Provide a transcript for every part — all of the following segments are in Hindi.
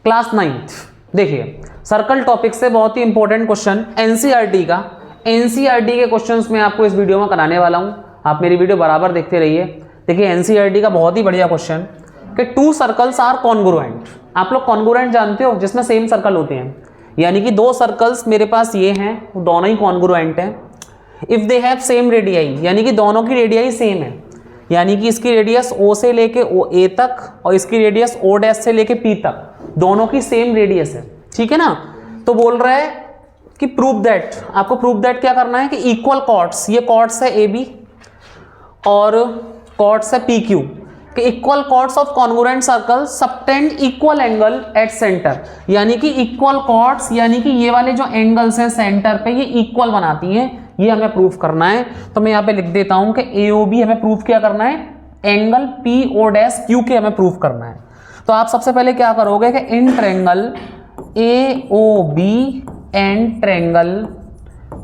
Class 9th। देखिए सर्कल टॉपिक से बहुत ही इंपॉर्टेंट क्वेश्चन एनसीईआरटी का, एनसीईआरटी के क्वेश्चंस मैं आपको इस वीडियो में कराने वाला हूं, आप मेरी वीडियो बराबर देखते रहिए। देखिए एनसीईआरटी का बहुत ही बढ़िया क्वेश्चन कि 2 सर्कल्स आर कॉन्ग्रुएंट। आप लोग कॉन्ग्रुएंट जानते हो, जिसमें सेम सर्कल होते हैं, यानी कि 2 सर्कल्स मेरे पास ये हैं, दोनों ही कॉन्ग्रुएंट हैं। If they have same radii, यानी कि दोनों की रेडियाई सेम है, यानी कि इसकी रेडियस O से लेके ए तक और इसकी रेडियस O डैश से लेके P तक, दोनों की सेम रेडियस है, ठीक है ना। तो बोल रहा है कि प्रूव दैट, आपको प्रूव दैट क्या करना है कि इक्वल कॉर्ड्स, ये कॉर्ड्स है AB और कॉर्ड्स है PQ, कि equal chords of congruent circle subtend equal angle at centre, यानी कि इक्वल कॉर्ड्स यानी कि ये वाले जो एंगल्स हैं सेंटर पे ये इक्वल बनाती हैं, ये हमें प्रूफ करना है। तो मैं यहाँ पे लिख देता हूं कि AOB हमें प्रूफ क्या करना है, एंगल PO'Q के हमें प्रूफ करना है। तो आप सबसे पहले क्या करोगे कि in triangle AOB and triangle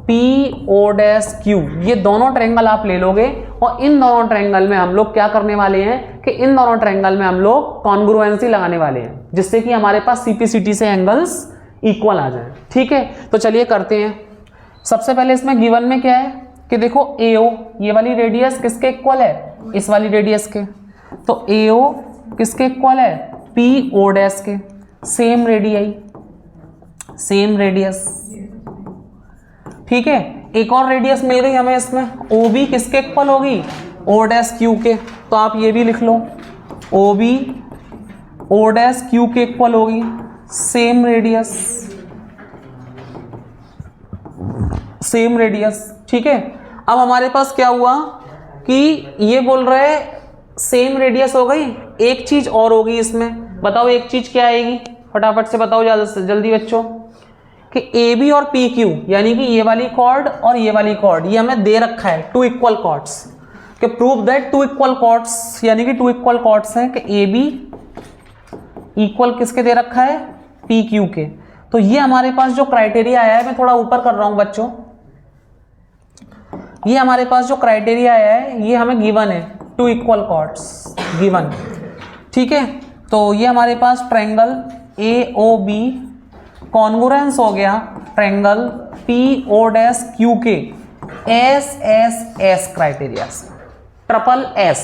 PO'Q, ये दोनों ट्रायंगल आप ले लोगे और इन दोनों ट्रायंगल में हम लोग क्या करने वाले हैं कि इन दोनों ट्रायंगल में हम लोग कॉन्ग्रुएंसी लगाने वाले हैं, जिससे कि हमारे पास CPCT से एंगल्स इक्वल आ जाए, ठीक है। तो चलिए करते हैं। सबसे पहले इसमें गिवन में क्या है कि देखो AO, ये वाली रेडियस किसके इक्वल है, इस वाली रेडियस के, तो AO किसके इक्वल है, PO' के, सेम रेडियाई सेम रेडियस, ठीक है। एक और रेडियस मिल गई हमें इसमें, OB किसके इक्वल होगी, O'Q के, तो आप ये भी लिख लो OB O'Q के इक्वल होगी, सेम रेडियस सेम रेडियस, ठीक है। अब हमारे पास क्या हुआ कि ये बोल रहे हैं सेम रेडियस हो गई, एक चीज और होगी इसमें, बताओ एक चीज क्या आएगी, फटाफट से बताओ जल्दी बच्चों, कि AB और PQ यानी कि ये वाली कॉर्ड और ये वाली कॉर्ड, ये हमें दे रखा है 2 इक्वल कॉर्ड्स, कि प्रूव दैट 2 इक्वल कॉर्ड्स, यानी कि 2 इक्वल कॉर्ड्स हैं कि AB इक्वल किसके दे रखा है, PQ के। तो ये हमारे पास जो क्राइटेरिया आया है, मैं थोड़ा ऊपर कर रहा हूं बच्चों, ये हमारे पास जो क्राइटेरिया आया है ये हमें गिवन है, 2 इक्वल कॉर्ड्स गिवन, ठीक है। तो ये हमारे पास ट्रायंगल AOB कॉन्ग्रुएंस हो गया ट्रायंगल PO'Q के SSS क्राइटेरिया से, ट्रिपल S,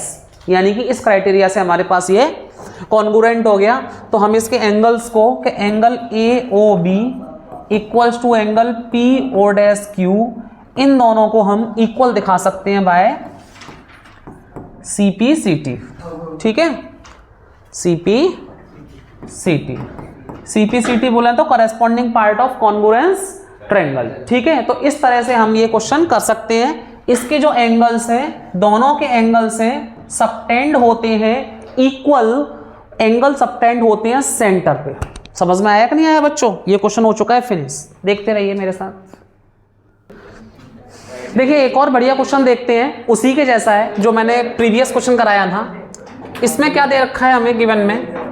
यानी कि इस क्राइटेरिया से हमारे पास ये कॉन्ग्रुएंट हो गया। तो हम इसके एंगल्स को कि angle AOB equals to angle PO'Q, इन दोनों को हम इक्वल दिखा सकते हैं बाय CPCT, ठीक है। CPCT बोले तो corresponding part of congruence triangle, ठीक है। तो इस तरह से हम ये क्वेश्चन कर सकते हैं। इसके जो एंगल्स हैं, दोनों के एंगल्स हैं सबटेंड होते हैं इक्वल, एंगल सबटेंड होते हैं सेंटर पे। समझ में आया कि नहीं आया बच्चों, ये क्वेश्चन हो चुका है फिनिश, देखते रहिए मेरे साथ। देखिए एक और बढ़िया क्वेश्चन देखते हैं, उसी के जैसा है जो मैंने प्रीवियस क्वेश्चन कराया था। इसमें क्या दे रखा है हमें गिवन में,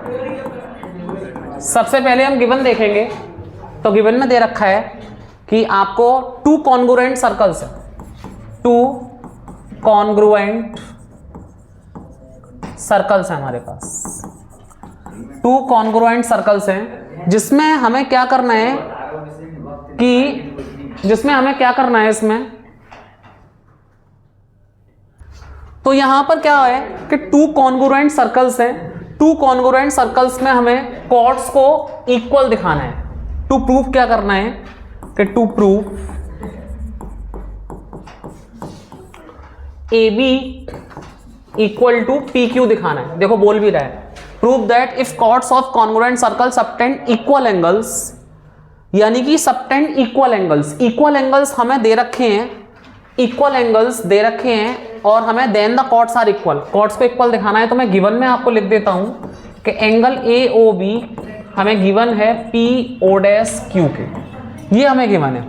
सबसे पहले हम गिवन देखेंगे। तो गिवन में दे रखा है कि आपको 2 कॉन्ग्रुएंट सर्कल्स है, 2 कॉन्ग्रुएंट सर्कल्स हैं हमारे पास, 2 कॉन्ग्रुएंट सर्कल्स हैं, जिसमें हमें क्या करना है इसमें, तो यहां पर क्या है कि 2 कॉन्ग्रुएंट सर्कल्स हैं, 2 कॉन्ग्रुएंट सर्कल्स में हमें कॉर्ड्स को इक्वल दिखाना है। टू प्रूफ क्या करना है कि to proof AB equal to PQ दिखाना है। देखो बोल भी रहा है, prove that if chords of congruent circle subtend equal angles, यानी कि subtend equal angles, equal angles हमें दे रखे हैं, इक्वल एंगल्स दे रखे हैं और हमें then the chords are equal, chords को इक्वल दिखाना है। तो मैं गिवन में आपको लिख देता हूं कि एंगल AOB हमें गिवन है PO'Q के, ये हमें गिवन है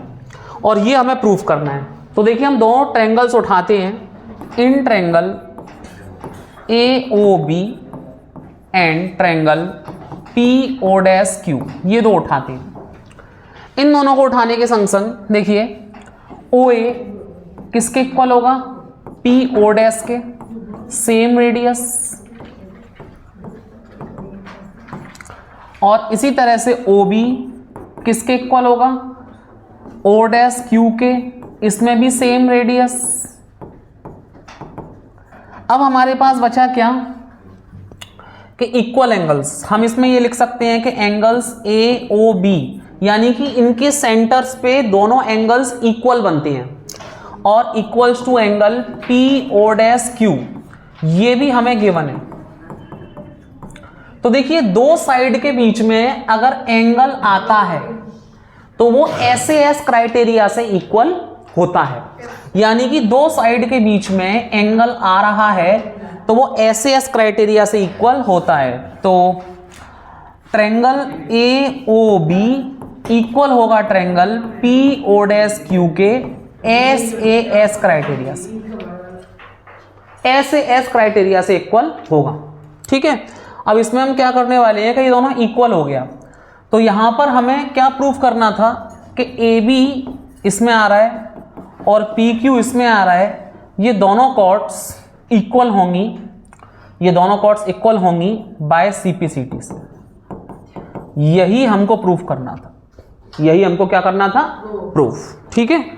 और ये हमें प्रूफ करना है। तो देखिए हम दोनों ट्रायंगल्स उठाते हैं, in triangle AOB and triangle PO'Q, ये दो उठाते हैं। इन दोनों को उठाने के संग संग देखिए OA किसके इक्वल होगा, PO' के, सेम रेडियस, और इसी तरह से OB किसके इक्वल होगा, O डैश Q के, इसमें भी सेम रेडियस। अब हमारे पास बचा क्या कि इक्वल एंगल्स। हम इसमें ये लिख सकते हैं कि एंगल्स AOB, यानी कि इनके सेंटर्स पे दोनों एंगल्स इक्वल बनते हैं, और equals to angle PO dash Q, ये भी हमें गिवन है। तो देखिए दो साइड के बीच में अगर एंगल आता है तो वो SAS क्राइटेरिया से इक्वल होता है, यानी कि दो साइड के बीच में एंगल आ रहा है तो वो SAS क्राइटेरिया से इक्वल होता है। तो ट्रायंगल AOB इक्वल होगा ट्रायंगल PO डैश Q के SAS क्राइटेरिया से, SAS क्राइटेरिया से इक्वल होगा। ठीक है, अब इसमें हम क्या करने वाले हैं कि ये दोनों इक्वल हो गया, तो यहां पर हमें क्या प्रूफ करना था कि AB इसमें आ रहा है और PQ इसमें आ रहा है, ये दोनों कॉर्ड्स इक्वल होंगी, ये दोनों कॉर्ड्स इक्वल होंगी बाय CP/CT से। यही हमको प्रूफ करना था, यही हमको क्या करना था, प्रूफ। ठीक है।